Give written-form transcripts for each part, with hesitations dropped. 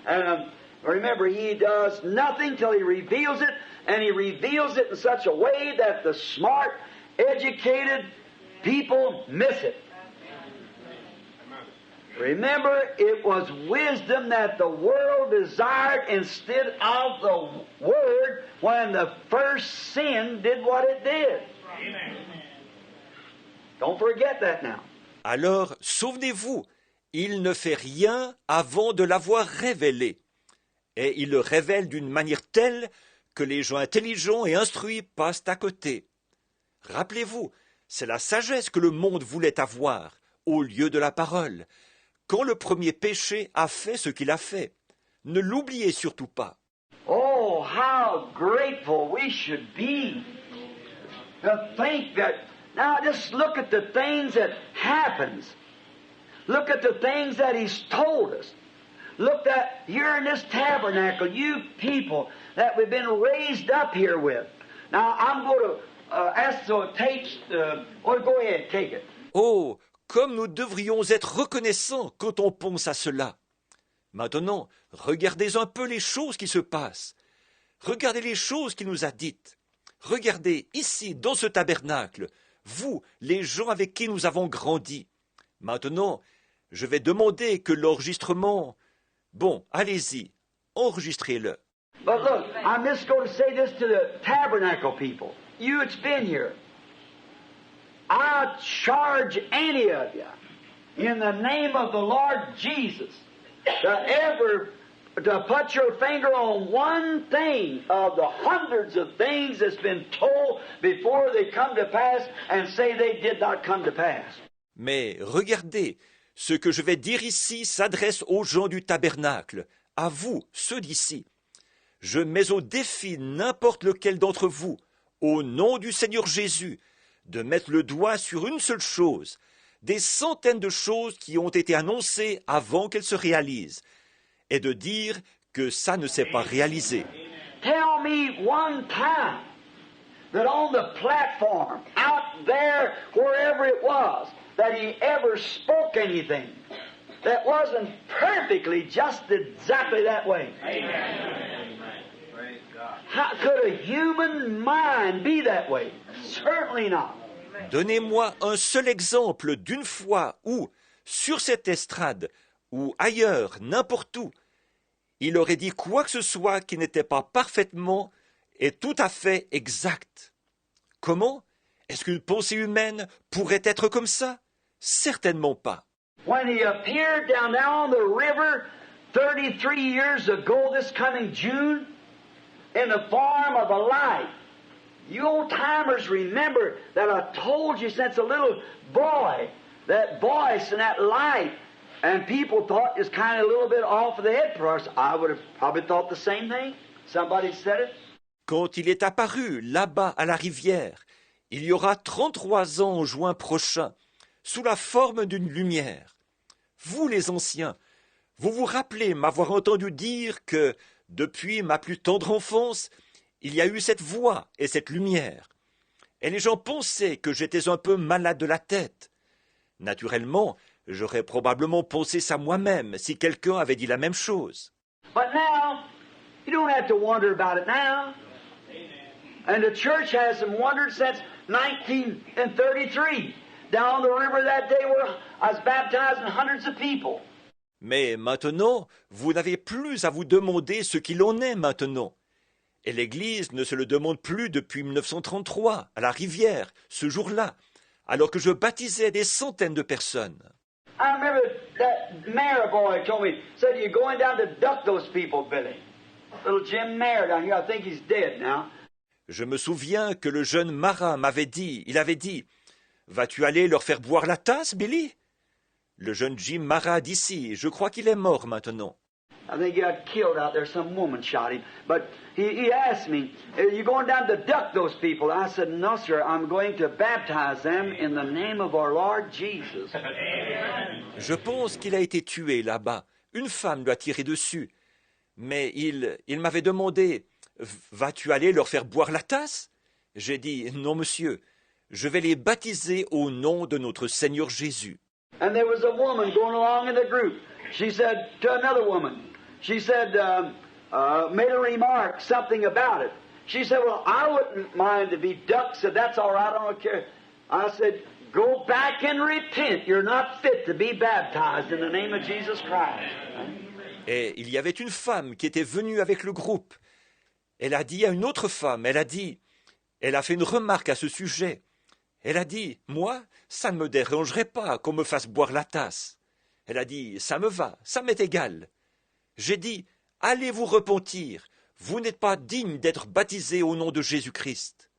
And remember, he does nothing till he reveals it, and he reveals it in such a way that the smart, educated people miss it. Remember, it was wisdom that the world desired instead of the Word when the first sin did what it did. Amen. Don't forget that now. Alors, souvenez-vous, il ne fait rien avant de l'avoir révélé. Et il le révèle d'une manière telle que les gens intelligents et instruits passent à côté. Rappelez-vous, c'est la sagesse que le monde voulait avoir, au lieu de la parole, quand le premier péché a fait ce qu'il a fait. Ne l'oubliez surtout pas. Oh, how grateful we should be to think that. Now just look at the things that happens. Look at the things that He's told us. Look that here in this tabernacle, you people that we've been raised up here with. Now I'm going to ask the tapes. Go ahead, take it. Oh, comme nous devrions être reconnaissants quand on pense à cela. Maintenant, regardez un peu les choses qui se passent. Regardez les choses qu'il nous a dites. Regardez ici, dans ce tabernacle, vous, les gens avec qui nous avons grandi. Maintenant, je vais demander que l'enregistrement... Bon, allez-y, enregistrez-le. But look, I'm just going to say this to the tabernacle people. You that's been here. I charge any of you, in the name of the Lord Jesus, to put your finger on one thing of the hundreds of things that's been told before they come to pass and say they did not come to pass. Mais regardez, ce que je vais dire ici s'adresse aux gens du tabernacle, à vous, ceux d'ici. Je mets au défi n'importe lequel d'entre vous, au nom du Seigneur Jésus, de mettre le doigt sur une seule chose, des centaines de choses qui ont été annoncées avant qu'elles se réalisent, et de dire que ça ne s'est pas réalisé. Tell me one time that on the platform, out there, wherever it was, that he ever spoke anything that wasn't perfectly just exactly that way. Amen. How could a human mind be that way? Certainly not. Donnez-moi un seul exemple d'une fois où, sur cette estrade, ou ailleurs, n'importe où, il aurait dit quoi que ce soit qui n'était pas parfaitement et tout à fait exact. Comment? Est-ce qu'une pensée humaine pourrait être comme ça? Certainement pas. When he appeared down there on the river 33 years ago this coming June in the form of a light, you old-timers remember that I told you since a little boy, that voice and that light, and people thought it's kind of a little bit off of the head for us. I would have probably thought the same thing. Somebody said it. Quand il est apparu là-bas à la rivière, il y aura 33 ans en juin prochain, sous la forme d'une lumière. Vous les anciens, vous vous rappelez m'avoir entendu dire que, depuis ma plus tendre enfance, il y a eu cette voix et cette lumière. Et les gens pensaient que j'étais un peu malade de la tête. Naturellement, j'aurais probablement pensé ça moi-même si quelqu'un avait dit la même chose. But now, you don't have to wonder about it now. And the church hasn't wondered since 1933. Down the river that day where I was baptizing hundreds of people. Mais maintenant, vous n'avez plus à vous demander ce qu'il en est maintenant. Et l'Église ne se le demande plus depuis 1933, à la rivière, ce jour-là, alors que je baptisais des centaines de personnes. I remember that Mayor boy told me, said, you're going down to duck those people, Billy. Little Jim Mayer down here, I think he's dead now. Je me souviens que le jeune marin m'avait dit, il avait dit, « Vas-tu aller leur faire boire la tasse, Billy ?» Le jeune Jim Marat d'ici, je crois qu'il est mort maintenant. I think he got killed out there. Some woman shot him. But he asked me, are you going down to duck those people? I said, no, sir, I'm going to baptize them in the name of our Lord Jesus. Je pense qu'il a été tué là-bas. Une femme lui a tiré dessus. Mais il m'avait demandé, vas-tu aller leur faire boire la tasse? J'ai dit, non, monsieur, je vais les baptiser au nom de notre Seigneur Jésus. And there was a woman going along in the group. She said to another woman, she said, made a remark, something about it. She said, well, I wouldn't mind to be ducked. Said, that's all right, I don't care. I said, go back and repent. You're not fit to be baptized in the name of Jesus Christ. Et il y avait une femme qui était venue avec le groupe. Elle a dit à une autre femme, elle a fait une remarque à ce sujet. Elle a dit, moi, ça ne me dérangerait pas qu'on me fasse boire la tasse. Elle a dit, ça me va, ça m'est égal. J'ai dit, allez vous repentir, vous n'êtes pas digne d'être baptisé au nom de Jésus-Christ.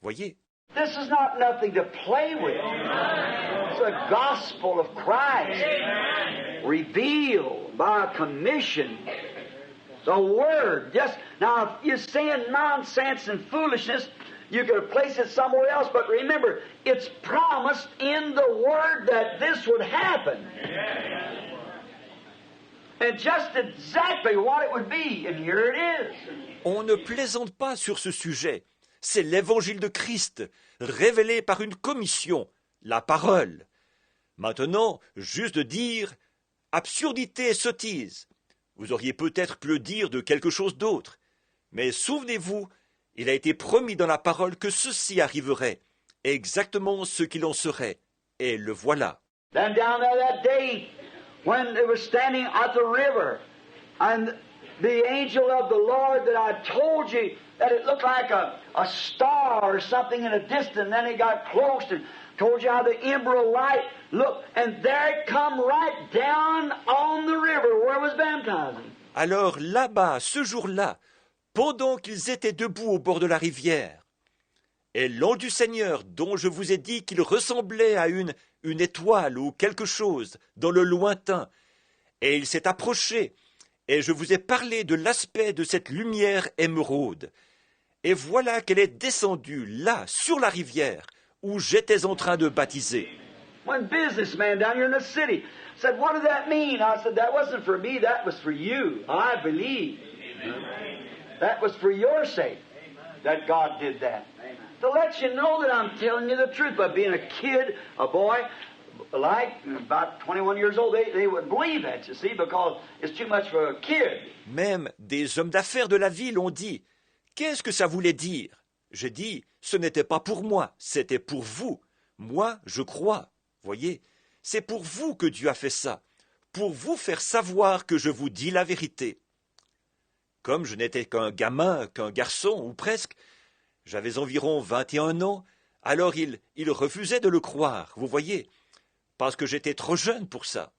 Voyez? This is not nothing to play with. It's the gospel of Christ, revealed by a commission. The Word. Just now, if you're saying nonsense and foolishness, you could place it somewhere else. But remember, it's promised in the Word that this would happen, and just exactly what it would be. And here it is. On ne plaisante pas sur ce sujet. C'est l'évangile de Christ, révélé par une commission, la parole. Maintenant, juste de dire absurdité et sottise. Vous auriez peut-être pu le dire de quelque chose d'autre. Mais souvenez-vous, il a été promis dans la parole que ceci arriverait, exactement ce qu'il en serait. Et le voilà. Then down there that day, when they were standing at the river, and the angel of the Lord that I told you that it looked like a star or something in a distance, then he got close and told you how the emerald light looked, and there it come right down on the river where it was baptizing. Alors là-bas, ce jour-là, pendant qu'ils étaient debout au bord de la rivière, et l'ange du Seigneur, dont je vous ai dit qu'il ressemblait à une étoile ou quelque chose dans le lointain, et il s'est approché, et je vous ai parlé de l'aspect de cette lumière émeraude. Et voilà qu'elle est descendue là, sur la rivière, où j'étais en train de baptiser. One businessman down here in the city said, what did that mean? I said, that wasn't for me, that was for you. I believe. That was for your sake that God did that. To let you know that I'm telling you the truth. But being a kid, a boy, like about 21 years old, they wouldn't believe that, you see, because it's too much for a kid. Même des hommes d'affaires de la ville ont dit, qu'est-ce que ça voulait dire? J'ai dit, ce n'était pas pour moi, c'était pour vous. Moi, je crois. Voyez, c'est pour vous que Dieu a fait ça, pour vous faire savoir que je vous dis la vérité. Comme je n'étais qu'un gamin, qu'un garçon, ou presque, j'avais environ 21 ans, alors il refusait de le croire, vous voyez, parce que j'étais trop jeune pour ça.